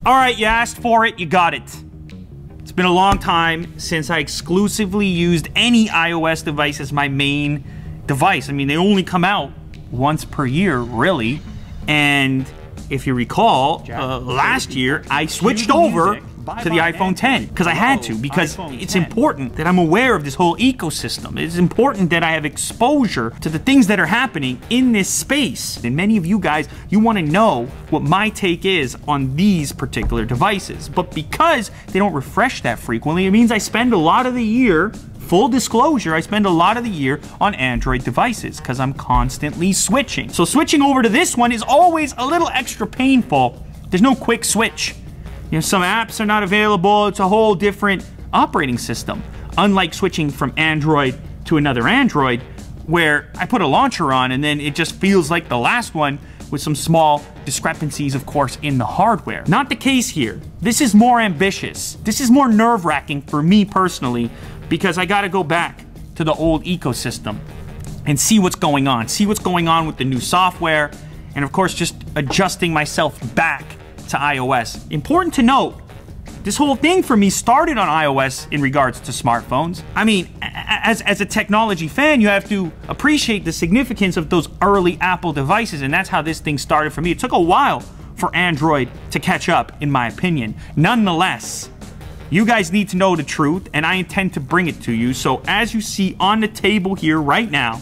All right, you asked for it, you got it. It's been a long time since I exclusively used any iOS device as my main device. I mean, they only come out once per year, really. And if you recall, last year, I switched over to the iPhone 10 because I had to, because it's important that I'm aware of this whole ecosystem. It's important that I have exposure to the things that are happening in this space. And many of you guys, you want to know what my take is on these particular devices. But because they don't refresh that frequently, it means I spend a lot of the year, full disclosure, I spend a lot of the year on Android devices because I'm constantly switching. So switching over to this one is always a little extra painful. There's no quick switch. You know, some apps are not available. It's a whole different operating system. Unlike switching from Android to another Android, where I put a launcher on and then it just feels like the last one with some small discrepancies, of course, in the hardware. Not the case here. This is more ambitious. This is more nerve-wracking for me personally, because I gotta go back to the old ecosystem and see what's going on. See what's going on with the new software, and of course, just adjusting myself back to iOS. Important to note, this whole thing for me started on iOS in regards to smartphones. I mean, as a technology fan, you have to appreciate the significance of those early Apple devices, and that's how this thing started for me. It took a while for Android to catch up, in my opinion. Nonetheless, you guys need to know the truth, and I intend to bring it to you. So as you see on the table here right now,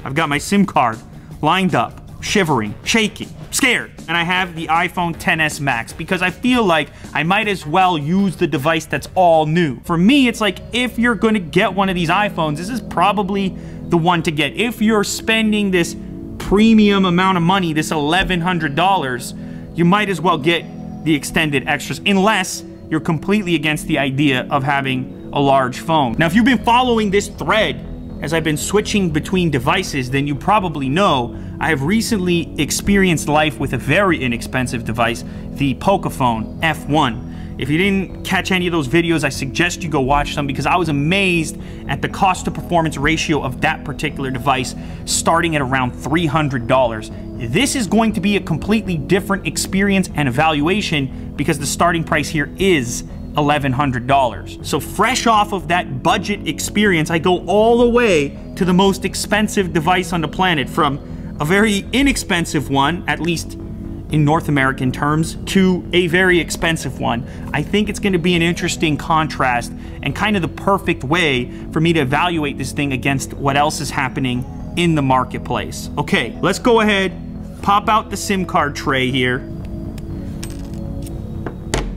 I've got my SIM card lined up, shivering, shaking, scared. And I have the iPhone XS Max because I feel like I might as well use the device that's all new. For me, it's like, if you're gonna get one of these iPhones, this is probably the one to get. If you're spending this premium amount of money, this $1,100, you might as well get the extended extras, unless you're completely against the idea of having a large phone. Now, if you've been following this thread as I've been switching between devices, then you probably know I have recently experienced life with a very inexpensive device, the Pokephone F1. If you didn't catch any of those videos, I suggest you go watch them, because I was amazed at the cost to performance ratio of that particular device, starting at around $300. This is going to be a completely different experience and evaluation, because the starting price here is $1,100. So fresh off of that budget experience, I go all the way to the most expensive device on the planet, from a very inexpensive one, at least in North American terms, to a very expensive one. I think it's going to be an interesting contrast and kind of the perfect way for me to evaluate this thing against what else is happening in the marketplace. Okay, let's go ahead, pop out the SIM card tray here.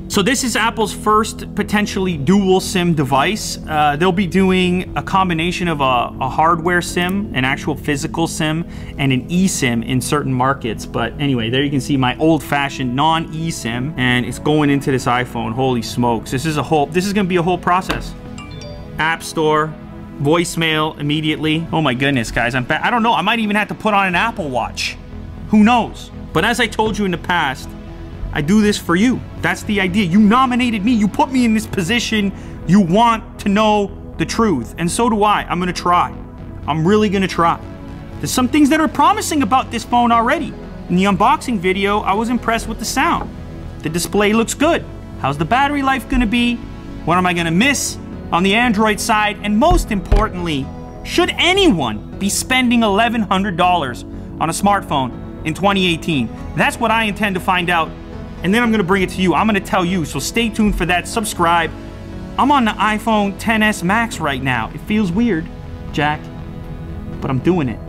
So this is Apple's first potentially dual SIM device. They'll be doing a combination of a hardware SIM, an actual physical SIM, and an eSIM in certain markets. But anyway, there you can see my old-fashioned non-eSIM, and it's going into this iPhone. Holy smokes, this is gonna be a whole process. App Store, voicemail immediately. Oh my goodness, guys, I don't know, I might even have to put on an Apple Watch. Who knows? But as I told you in the past, I do this for you. That's the idea. You nominated me. You put me in this position. You want to know the truth. And so do I. I'm going to try. I'm really going to try. There's some things that are promising about this phone already. In the unboxing video, I was impressed with the sound. The display looks good. How's the battery life going to be? What am I going to miss on the Android side? And most importantly, should anyone be spending $1,100 on a smartphone in 2018? That's what I intend to find out. And then I'm gonna bring it to you. I'm gonna tell you, so stay tuned for that. Subscribe. I'm on the iPhone XS Max right now. It feels weird, Jack, but I'm doing it.